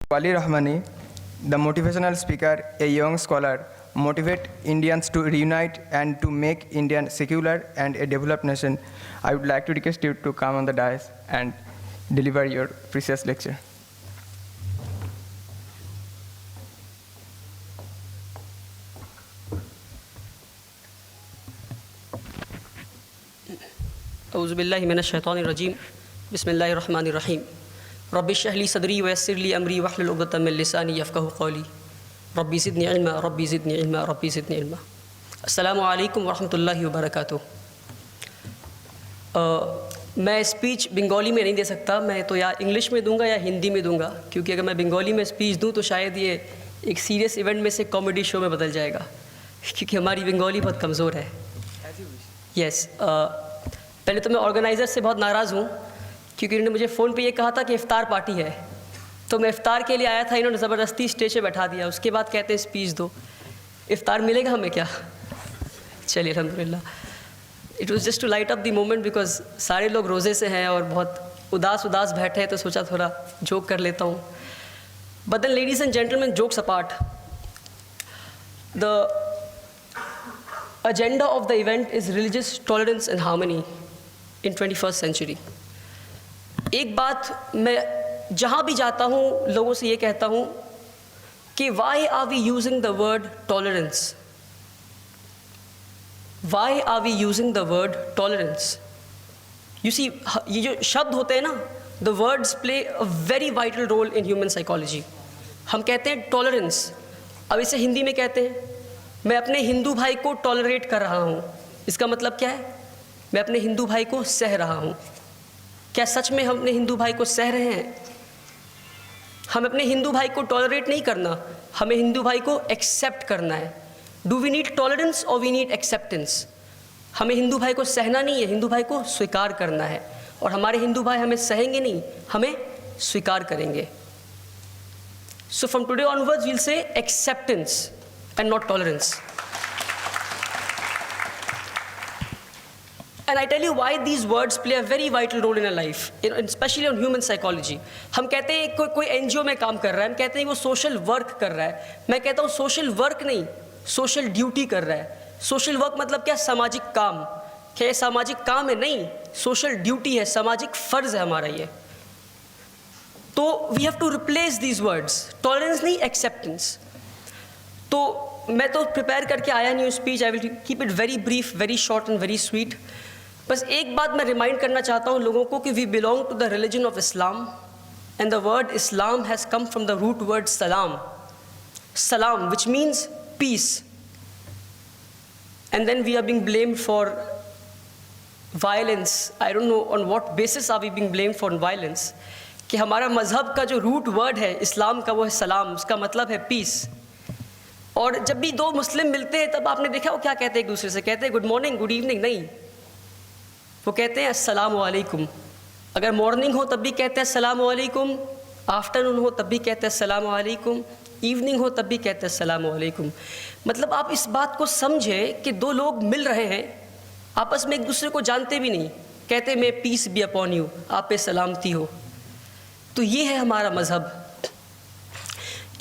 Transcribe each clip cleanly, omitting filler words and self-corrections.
Wali Rahmani, the motivational speaker, a young scholar, motivate Indians to reunite and to make India secular and a developed nation. I would like to request you to come on the dais and deliver your precious lecture. औज़ुबिल्लाहि मिनश्शैतानिर्रजीम बिस्मिल्लाहिर्रहमानिर्रहीम rabbi इश्रह ली सदरी वयस्सिर ली अमरी वहलुल उक़दतम मिन लिसानी यफ़क़हू क़ौली रब्बी ज़िदनी इल्मा रब्बी ज़िदनी इल्मा रब्बी ज़िदनी इल्मा। अस्सलामु अलैकुम वरहमतुल्लाहि वबरकातुहू। मैं speech Bengali में नहीं दे सकता, मैं तो या इंग्लिश में दूंगा या हिंदी में दूंगा, क्योंकि अगर मैं बंगाली में स्पीच दूं तो शायद ये एक सीरियस इवेंट में से कॉमेडी शो में बदल जाएगा, क्योंकि हमारी बंगाली बहुत कमज़ोर है। यस, पहले तो मैं ऑर्गेनाइज़र से बहुत नाराज़ हूँ, क्योंकि उन्होंने मुझे फ़ोन पे ये कहा था कि इफ़्तार पार्टी है, तो मैं इफ़्तार के लिए आया था, इन्होंने ज़बरदस्ती स्टेज पे बैठा दिया। उसके बाद कहते हैं स्पीच दो, इफ़्तार मिलेगा हमें क्या? चलिए अल्हम्दुलिल्लाह, it was just to light up the moment, because सारे लोग रोज़े से हैं और बहुत उदास बैठे हैं, तो सोचा थोड़ा जोक कर लेता हूँ। But then ladies and gentleman, jokes apart, the agenda of the event is religious tolerance and harmony in 21st century. एक बात मैं जहाँ भी जाता हूँ लोगों से ये कहता हूँ कि why are we using the word tolerance? Why are we using the word tolerance? You see, ये जो शब्द होते हैं ना, the words play a very vital role in human psychology. हम कहते हैं tolerance, अब इसे हिंदी में कहते हैं मैं अपने हिंदू भाई को टॉलरेट कर रहा हूँ। इसका मतलब क्या है? मैं अपने हिंदू भाई को सह रहा हूँ। क्या सच में हम अपने हिंदू भाई को सह रहे हैं? हम अपने हिंदू भाई को टॉलरेट नहीं करना, हमें हिंदू भाई को एक्सेप्ट करना है। डू वी नीड टॉलरेंस और वी नीड एक्सेप्टेंस? हमें हिंदू भाई को सहना नहीं है, हिंदू भाई को स्वीकार करना है, और हमारे हिंदू भाई हमें सहेंगे नहीं, हमें स्वीकार करेंगे। So from today onwards we'll say acceptance and not tolerance. And I tell you why these words play a very vital role in our life, especially on human psychology. हम कहते हैं कोई NGO में काम कर रहा है, हम कहते हैं वो सोशल वर्क कर रहा है। मैं कहता हूँ सोशल वर्क नहीं, सोशल ड्यूटी कर रहा है। सोशल वर्क मतलब क्या? सामाजिक काम। क्या ये सामाजिक काम है? नहीं, सोशल ड्यूटी है, सामाजिक फ़र्ज़ है हमारा ये। तो we have to replace these words, tolerance नहीं, एक्सेप्टेंस। तो मैं तो प्रिपेयर करके आया नहीं हूँ speech, I will keep it very brief, very short and very sweet. बस एक बात मैं रिमाइंड करना चाहता हूँ लोगों को कि we belong to the religion of Islam, and the word Islam has come from the root word सलाम, सलाम which means peace. And then we are being blamed for violence. I don't know on what basis are we being blamed for violence, कि हमारा मज़हब का जो root word है इस्लाम का वो है सलाम, उसका मतलब है पीस। और जब भी दो मुस्लिम मिलते हैं तब आपने देखा वो क्या कहते हैं एक दूसरे से? कहते हैं गुड मॉर्निंग, गुड इवनिंग नहीं, वो कहते हैं अस्सलामु अलैकुम। अगर मॉर्निंग हो तब भी कहते हैं अस्सलामु अलैकुम, आफ्टरनून हो तब भी कहते हैं अस्सलामु अलैकुम, इवनिंग हो तब भी कहते हैं अस्सलामु अलैकुम। मतलब आप इस बात को समझे कि दो लोग मिल रहे हैं, आपस में एक दूसरे को जानते भी नहीं, कहते हैं may peace be upon you, आप पे सलामती हो। तो ये है हमारा मज़हब।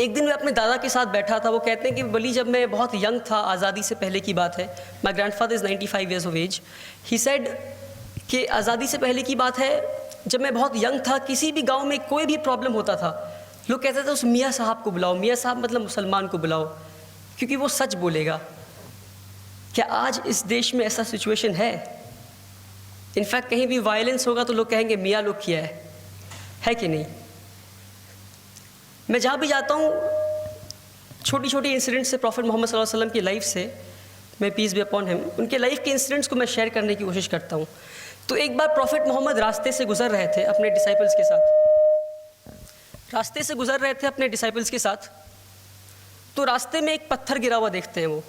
एक दिन मैं अपने दादा के साथ बैठा था, वो कहते हैं कि वली जब मैं बहुत यंग था, आज़ादी से पहले की बात है, my grandfather is 95 years of age, he said कि आज़ादी से पहले की बात है, जब मैं बहुत यंग था, किसी भी गांव में कोई भी प्रॉब्लम होता था, लोग कहते थे उस मियाँ साहब को बुलाओ, मियाँ साहब मतलब मुसलमान को बुलाओ, क्योंकि वो सच बोलेगा। क्या आज इस देश में ऐसा सिचुएशन है? इनफैक्ट कहीं भी वायलेंस होगा तो लोग कहेंगे मियाँ लोग किया है कि नहीं? मैं जहाँ भी जाता हूँ छोटी छोटी इंसिडेंट्स से प्रॉफिट मोहम्मद सल्लल्लाहु अलैहि वसल्लम की लाइफ से, मैं पीस बी अपॉन हिम, उनके लाइफ के इंसिडेंट्स को मैं शेयर करने की कोशिश करता हूँ। तो एक बार प्रॉफिट मोहम्मद रास्ते से गुजर रहे थे अपने डिसाइपल्स के साथ, तो रास्ते में एक पत्थर गिरा हुआ देखते हैं। वो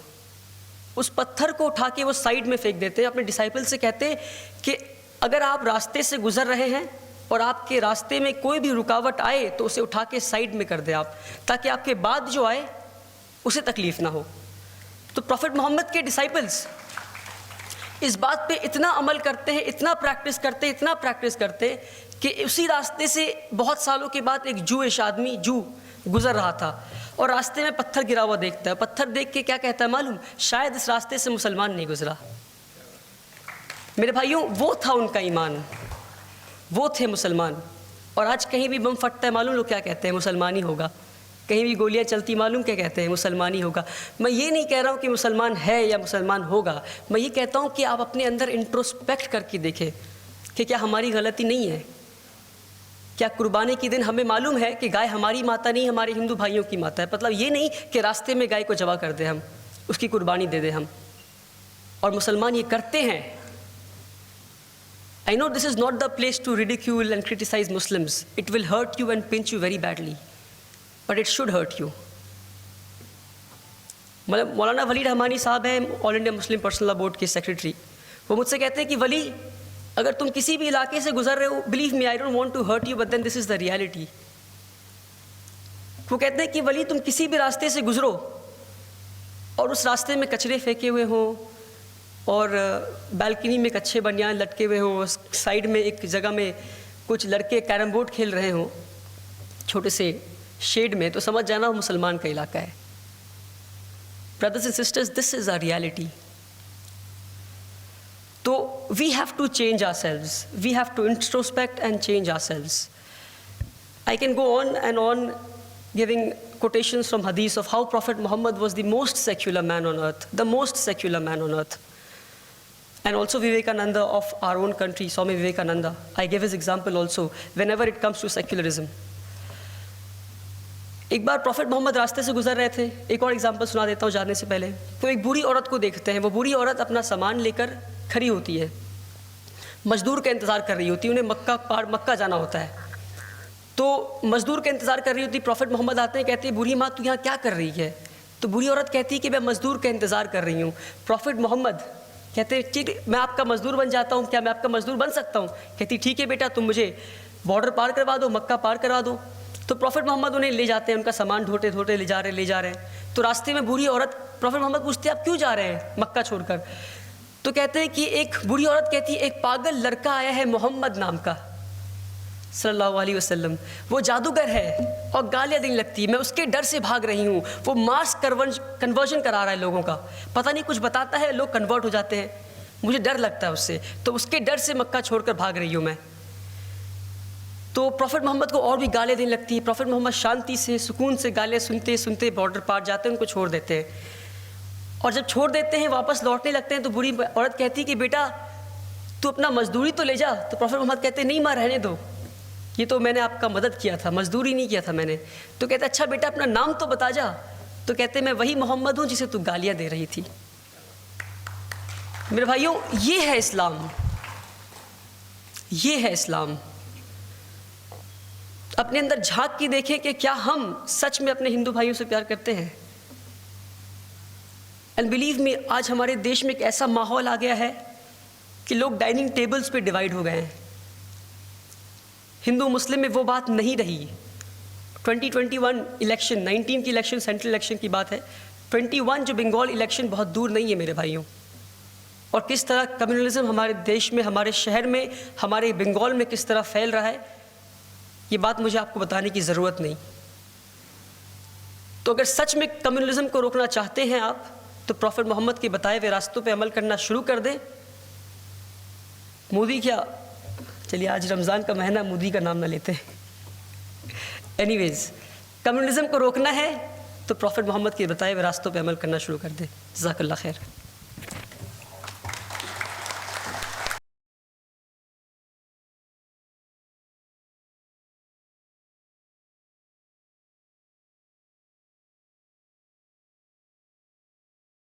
उस पत्थर को उठा के वो साइड में फेंक देते हैं, अपने डिसाइपल से कहते हैं कि अगर आप रास्ते से गुजर रहे हैं और आपके रास्ते में कोई भी रुकावट आए तो उसे उठा के साइड में कर दे आप, ताकि आपके बाद जो आए उसे तकलीफ़ ना हो। तो प्रॉफिट मोहम्मद के डिसाइपल्स इस बात पे इतना अमल करते हैं, इतना प्रैक्टिस करते हैं कि उसी रास्ते से बहुत सालों के बाद एक जूइश आदमी, गुजर रहा था और रास्ते में पत्थर गिरा हुआ देखता है। पत्थर देख के क्या कहता है मालूम? शायद इस रास्ते से मुसलमान नहीं गुजरा। मेरे भाइयों, वो था उनका ईमान, वो थे मुसलमान। और आज कहीं भी बम फटता है मालूम लोग क्या कहते हैं? मुसलमान ही होगा। कहीं भी गोलियां चलती मालूम क्या कहते हैं? मुसलमान ही होगा। मैं ये नहीं कह रहा हूँ कि मुसलमान है या मुसलमान होगा, मैं ये कहता हूँ कि आप अपने अंदर इंट्रोस्पेक्ट करके देखें कि क्या हमारी गलती नहीं है। क्या कुर्बानी के दिन हमें मालूम है कि गाय हमारी माता नहीं, हमारे हिंदू भाइयों की माता है। मतलब ये नहीं कि रास्ते में गाय को जबा कर दे हम, उसकी कुर्बानी दे दे हम। और मुसलमान ये करते हैं। I know this is not the place to ridicule and criticize Muslims. It will hurt you and pinch you very badly. But it should hurt you. मतलब मौलाना वली रहमानी साहब हैं, all India Muslim personal law board के secretary. वो मुझसे कहते हैं कि वली, अगर तुम किसी भी इलाके से गुजर रहे हो, believe me, I don't want to hurt you, but then this is the reality. वो कहते हैं कि वली, तुम किसी भी रास्ते से गुजरो और उस रास्ते में कचरे फेंके हुए हों और बालकनी में कच्चे बनियान लटके हुए हों, साइड में एक जगह में कुछ लड़के कैरम बोर्ड खेल रहे हों छोटे से शेड में, तो समझ जाना वो मुसलमान का इलाका है। Brothers and sisters, this is our reality. तो we have to change ourselves, we have to introspect and change ourselves. I can go on and on giving quotations from hadith of how Prophet Muhammad was the most secular man on earth, the most secular man on earth. And also Vivekananda of our own country, Swami Vivekananda. I give his example also whenever it comes to secularism. एक बार profit Mohammad रास्ते से गुजर रहे थे। एक और example सुना देता हूँ जाने से पहले। तो एक बुरी औरत को देखते हैं। वो बुरी औरत अपना सामान लेकर खड़ी होती है, मजदूर का इंतज़ार कर रही होती है। उन्हें मक्का जाना होता है, तो मजदूर का इंतज़ार कर रही होती। प्रॉफिट मोहम्मद आते हैं, कहते हैं बुरी माँ तू यहाँ क्या कर रही है? तो बुरी औरत कहती है कि मैं मजदूर का इंतज़ार कर रही हूँ। प्रॉफिट मोहम्मद कहते हैं ठीक, मैं आपका मजदूर बन जाता हूँ, क्या मैं आपका मजदूर बन सकता हूँ? कहती ठीक है बेटा, तुम मुझे बॉर्डर पार करवा दो, मक्का पार करवा दो। तो प्रॉफिट मोहम्मद उन्हें ले जाते हैं, उनका सामान ढोते ढोते ले जा रहे हैं। तो रास्ते में बुरी औरत, प्रॉफिट मोहम्मद पूछते हैं आप क्यों जा रहे हैं मक्का छोड़कर? तो कहते हैं कि एक बुरी औरत कहती है एक पागल लड़का आया है मोहम्मद नाम का सल्लल्लाहु अलैहि वसल्लम, वो जादूगर है और गालियाँ देने लगती है, मैं उसके डर से भाग रही हूँ। वो मास कन्वर्जन करा रहा है लोगों का, पता नहीं कुछ बताता है, लोग कन्वर्ट हो जाते हैं, मुझे डर लगता है उससे, तो उसके डर से मक्का छोड़कर भाग रही हूँ मैं। तो प्रॉफिट मोहम्मद को और भी गालियाँ देने लगती है। प्रॉफिट मोहम्मद शांति से सुकून से गालियाँ सुनते सुनते बॉर्डर पार जाते हैं, उनको छोड़ देते हैं। और जब छोड़ देते हैं वापस लौटने लगते हैं तो बुरी औरत कहती है कि बेटा तू अपना मजदूरी तो ले जा। तो प्रॉफिट मोहम्मद कहते हैं नहीं माँ रहने दो, ये तो मैंने आपका मदद किया था, मजदूरी नहीं किया था मैंने। तो कहते अच्छा बेटा अपना नाम तो बता जा। तो कहते मैं वही मोहम्मद हूँ जिसे तू गालियाँ दे रही थी। मेरे भाइयों, ये है इस्लाम, ये है इस्लाम। अपने अंदर झांक के देखें कि क्या हम सच में अपने हिंदू भाइयों से प्यार करते हैं। एंड बिलीव मी, आज हमारे देश में एक ऐसा माहौल आ गया है कि लोग डाइनिंग टेबल्स पे डिवाइड हो गए हैं। हिंदू मुस्लिम में वो बात नहीं रही। 2021 इलेक्शन, 19 की इलेक्शन सेंट्रल इलेक्शन की बात है, 21 जो बंगाल इलेक्शन बहुत दूर नहीं है मेरे भाइयों। और किस तरह कम्युनलिज्म हमारे देश में, हमारे शहर में, हमारे बंगाल में किस तरह फैल रहा है, ये बात मुझे आपको बताने की ज़रूरत नहीं। तो अगर सच में कम्युनलिज्म को रोकना चाहते हैं आप, तो प्रॉफिट मोहम्मद के बताए हुए रास्तों पे अमल करना शुरू कर दें। मोदी क्या, चलिए आज रमज़ान का महीना, मोदी का नाम ना लेते हैं। एनीवेज, कम्युनलिज्म को रोकना है तो प्रॉफिट मोहम्मद के बताए हुए रास्तों पे अमल करना शुरू कर दें। जज़ाकल्लाह खैर।